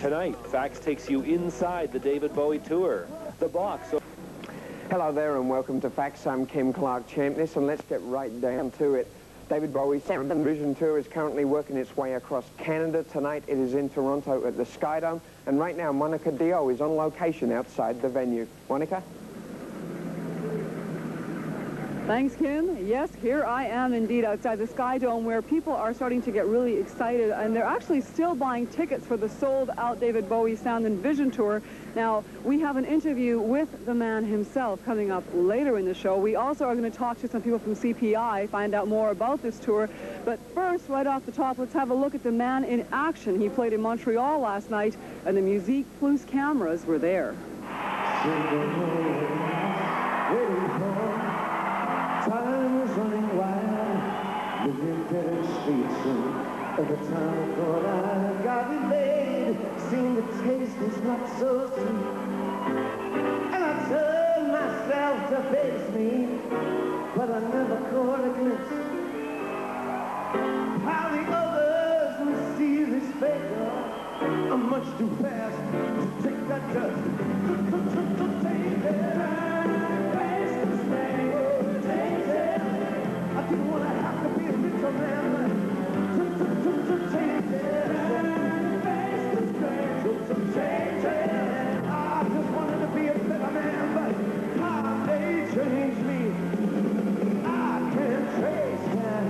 Tonight, Fax takes you inside the David Bowie tour. The box. Hello there and welcome to Fax. I'm Kim Clark-Champness, and let's get right down to it. David Bowie's Sound and Vision Tour is currently working its way across Canada. Tonight it is in Toronto at the Sky Dome, and right now Monica Dio is on location outside the venue. Monica? Thanks, Kim. Yes, here I am indeed outside the Sky Dome, where people are starting to get really excited, and they're actually still buying tickets for the sold-out David Bowie Sound and Vision Tour. Now, we have an interview with the man himself coming up later in the show. We also are going to talk to some people from CPI, find out more about this tour. But first, right off the top, let's have a look at the man in action. He played in Montreal last night, and the Musique Plus cameras were there. Time was running wild, living dead streets, and every time I thought I got it laid, seemed the taste is not so sweet. And I turned myself to face me, but I never caught a glimpse how the others would see this faker. I'm much too fast to take that dust, to take it. I didn't want to have to be a little man to take it. I just wanted to be a better man, but how they changed me, I can't trace that.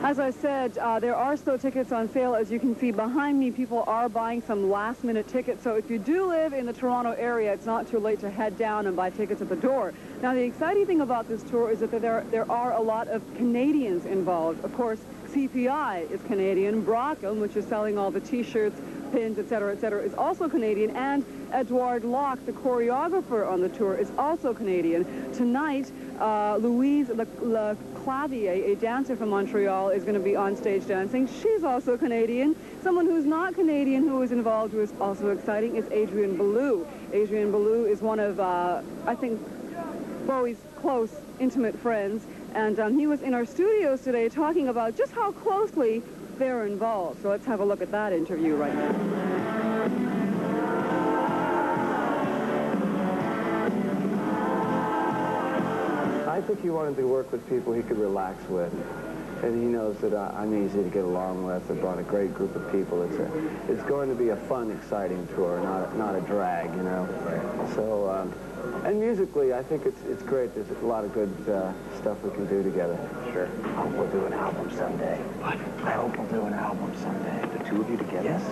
As I said, there are still tickets on sale. As you can see behind me, people are buying some last-minute tickets. So if you do live in the Toronto area, it's not too late to head down and buy tickets at the door. Now, the exciting thing about this tour is that there are a lot of Canadians involved. Of course, CPI is Canadian. Brockham, which is selling all the T-shirts, pins, etc., is also Canadian. And Edouard Locke, the choreographer on the tour, is also Canadian. Tonight, Louise Clavier, a dancer from Montreal, is going to be on stage dancing. She's also Canadian. Someone who's not Canadian who is involved, who is also exciting, is Adrian Belew. Adrian Belew is one of, I think, Bowie's close, intimate friends. And he was in our studios today talking about just how closely they're involved. So let's have a look at that interview right now. I think he wanted to work with people he could relax with, and he knows that I'm easy to get along with. I brought a great group of people. It's going to be a fun, exciting tour, not a drag, you know. So, and musically, I think it's great. There's a lot of good stuff we can do together. Sure. I hope we'll do an album someday. What? I hope we'll do an album someday. The two of you together? Yes.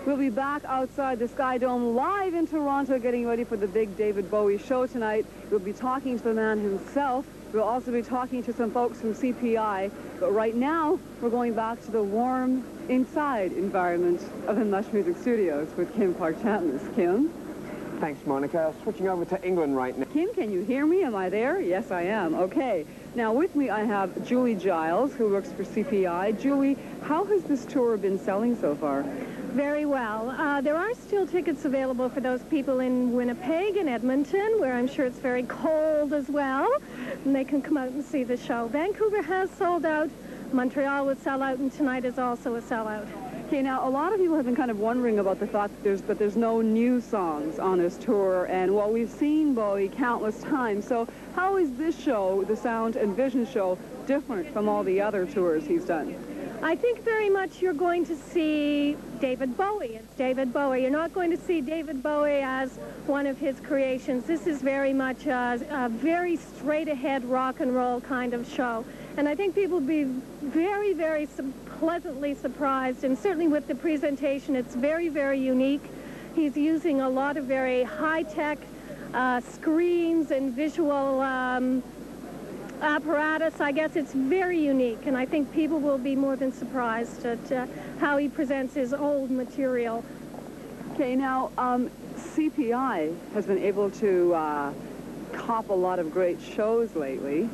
We'll be back outside the Sky Dome live in Toronto getting ready for the big David Bowie show tonight. We'll be talking to the man himself. We'll also be talking to some folks from CPI. But right now, we're going back to the warm, inside environment of the Mush Music Studios with Kim Clark-Champness. Kim? Thanks, Monica. Switching over to England right now. Kim, can you hear me? Am I there? Yes, I am. Okay. Now, with me, I have Julie Giles, who works for CPI. Julie, how has this tour been selling so far? Very well. There are still tickets available for those people in Winnipeg and Edmonton, where I'm sure it's very cold as well, and they can come out and see the show. Vancouver has sold out. Montreal will sell out, and tonight is also a sellout. Okay, now, a lot of people have been kind of wondering about the thought that there's no new songs on this tour, and, well, we've seen Bowie countless times. So how is this show, the Sound and Vision show, different from all the other tours he's done? I think very much you're going to see David Bowie. It's David Bowie. You're not going to see David Bowie as one of his creations. This is very much a very straight-ahead rock and roll kind of show. And I think people will be very, very pleasantly surprised. And certainly with the presentation, it's very, very unique. He's using a lot of very high-tech screens and visual apparatus. I guess it's very unique, and I think people will be more than surprised at how he presents his old material. Okay, now, CPI has been able to cop a lot of great shows lately.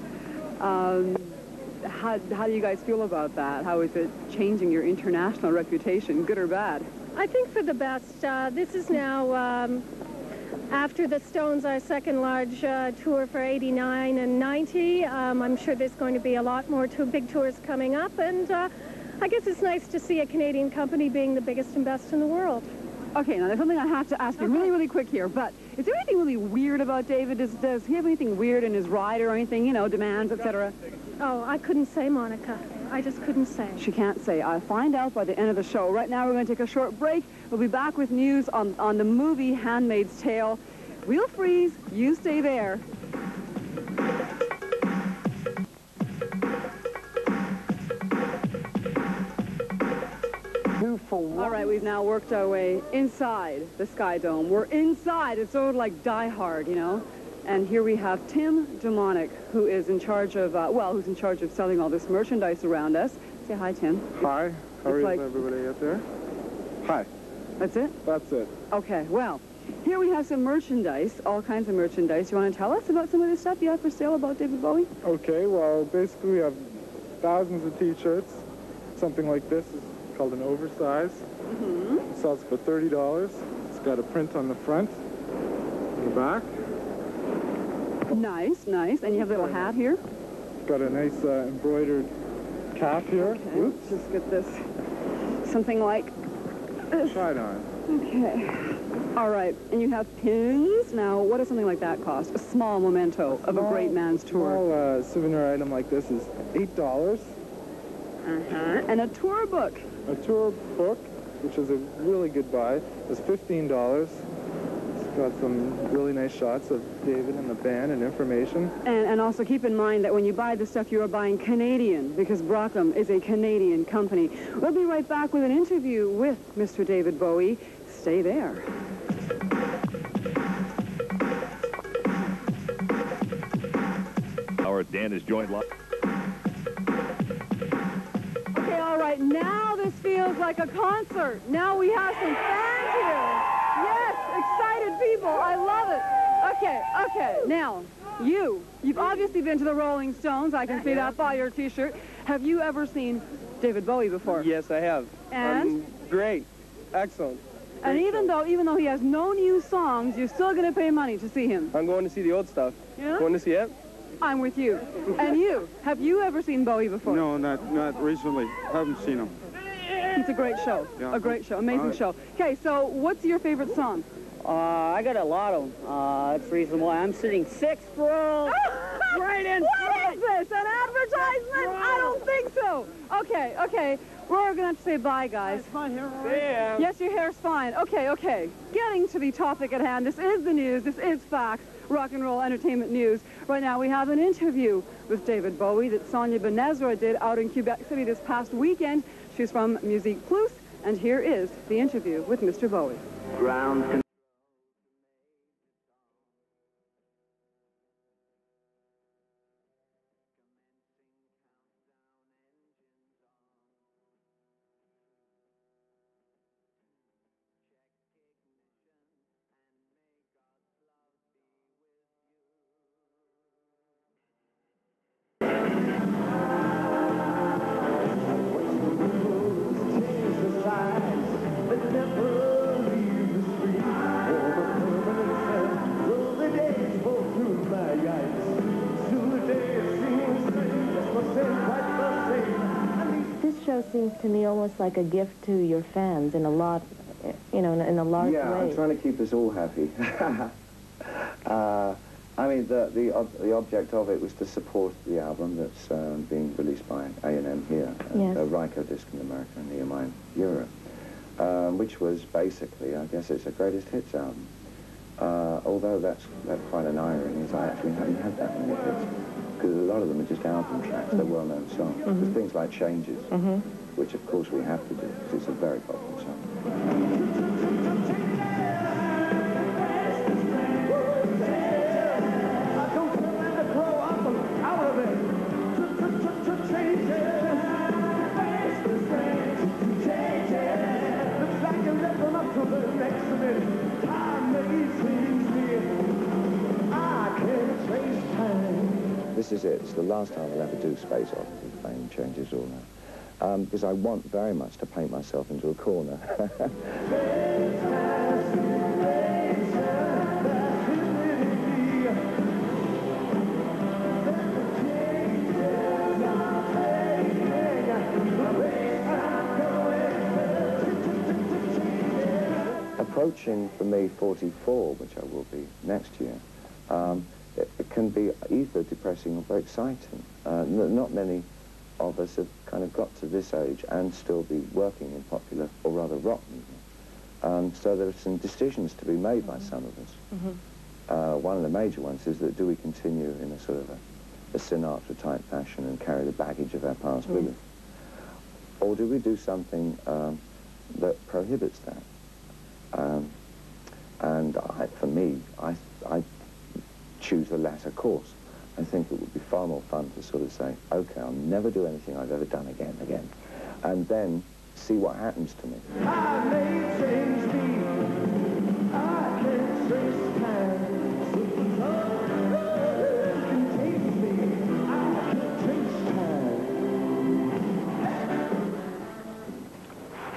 How do you guys feel about that? How is it changing your international reputation, good or bad? I think for the best. This is now, after the Stones, our second large tour for 89 and 90. I'm sure there's going to be a lot more big tours coming up, and I guess it's nice to see a Canadian company being the biggest and best in the world. Okay, now there's something I have to ask you really, really quick here, but is there anything really weird about David? Does he have anything weird in his ride or anything, you know, demands, etc.? Oh, I couldn't say, Monica. I just couldn't say. She can't say. I'll find out by the end of the show. Right now, we're going to take a short break. We'll be back with news on the movie Handmaid's Tale. We'll freeze. You stay there. All right, we've now worked our way inside the Sky Dome. We're inside. It's sort of like Die Hard, you know. And here we have Tim Demonic, who is in charge of, who's in charge of selling all this merchandise around us. Say hi, Tim. Hi. How are everybody out there? Hi. That's it? That's it. Okay, well, here we have some merchandise, all kinds of merchandise. You want to tell us about some of the stuff you have for sale about David Bowie? Okay, well, basically we have thousands of T-shirts. Something like this is called an oversize. It sells for $30. It's got a print on the front and the back. Nice, nice. And you have a little hat here? Got a nice embroidered cap here. Okay, let's just get this. Something like this. Try it on. Okay. All right. And you have pins. Now, what does something like that cost? A small memento of a great man's tour. A small souvenir item like this is $8. And a tour book. A tour book, which is a really good buy, is $15. Got some really nice shots of David and the band and information. And also keep in mind that when you buy the stuff, you are buying Canadian, because Brockham is a Canadian company. We'll be right back with an interview with Mr. David Bowie. Stay there. Our Dan is joined live. Okay, all right, now this feels like a concert. Now we have some fans here. Yes, excited people. I love it. Okay. Now, you've obviously been to the Rolling Stones. I can see that by your T-shirt. Have you ever seen David Bowie before? Yes, I have. And? Great. Excellent. And even though he has no new songs, you're still going to pay money to see him. I'm going to see the old stuff. Yeah? Going to see it? I'm with you. And you? Have you ever seen Bowie before? No, not recently. Haven't seen him. It's a great show. Yeah. A great show. Amazing show. Okay, so what's your favorite song? I got a lot of them. That's the reason why I'm sitting sixth row. Right in What is this? An advertisement? I don't think so. Okay. We're going to have to say bye, guys. my hair. Yeah. Yes, your hair's fine. Okay. Getting to the topic at hand. This is the news. This is facts. Rock and roll entertainment news. Right now we have an interview with David Bowie that Sonia Benezra did out in Quebec City this past weekend. She's from Musique Plus, and here is the interview with Mr. Bowie. Ground seems to me almost like a gift to your fans in a lot, in a large way. Yeah, I'm trying to keep us all happy. I mean, the object of it was to support the album that's being released by A&M here, and Ryko Disc in America and EMI in Europe, which was basically, I guess it's a greatest hits album. Although that's quite an irony, is I actually haven't had that many hits, because a lot of them are just album tracks, they're well-known songs. There's things like Changes, which of course we have to do, because it's a very popular song. this is it. It's the last time I'll ever do space opera. The fame changes all now. Because I want very much to paint myself into a corner. Approaching, for me, 44, which I will be next year, it can be either depressing or very exciting. Not many of us have kind of got to this age and still be working in popular, or rather rock music. So there are some decisions to be made by some of us. One of the major ones is that do we continue in a sort of a Sinatra-type fashion and carry the baggage of our past with us? Or do we do something that prohibits that? And for me, I choose the latter course. I think it would be far more fun to sort of say, okay, I'll never do anything I've ever done again, and then see what happens to me. I may change me, I can trace time, so can take me, I can trace time.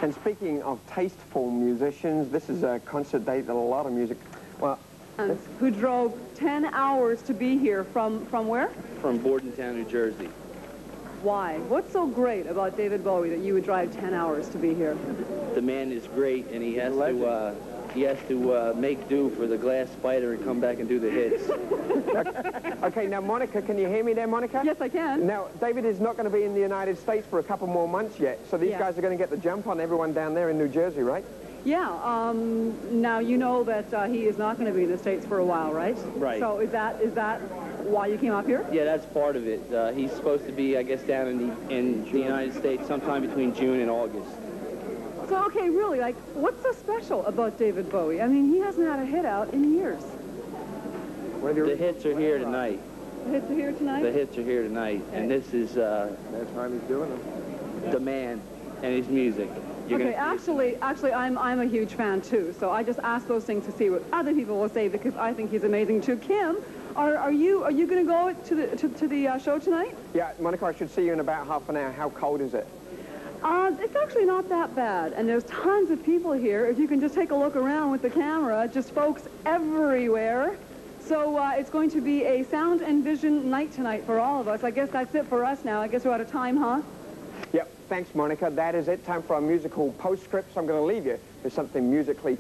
And speaking of tasteful musicians, this is a concert date that a lot of music, well, who drove 10 hours to be here from where? From Bordentown, New Jersey. Why? What's so great about David Bowie that you would drive 10 hours to be here? The man is great, and he has to make do for the glass spider and come back and do the hits. Okay, now, Monica, can you hear me there, Monica? Yes, I can. Now, David is not going to be in the United States for a couple more months yet, so these guys are going to get the jump on everyone down there in New Jersey, right? Yeah, now you know that he is not going to be in the States for a while, right? Right. So is that why you came up here? Yeah, that's part of it. He's supposed to be, I guess, down in the United States sometime between June and August. So, okay, really, like, what's so special about David Bowie? I mean, he hasn't had a hit out in years. The hits are here tonight. The hits are here tonight? The hits are here tonight, and this is... That's why he's doing them. The man and his music. Okay, actually, I'm a huge fan too. So I just ask those things to see what other people will say because I think he's amazing too. Kim, are you going to go to the show tonight? Yeah, Monica, I should see you in about half an hour. How cold is it? It's actually not that bad, and there's tons of people here. If you can just take a look around with the camera, just folks everywhere. So it's going to be a sound and vision night tonight for all of us. I guess that's it for us now. I guess we're out of time, huh? Yep, thanks, Monica. That is it. Time for our musical postscript. So I'm going to leave you with something musically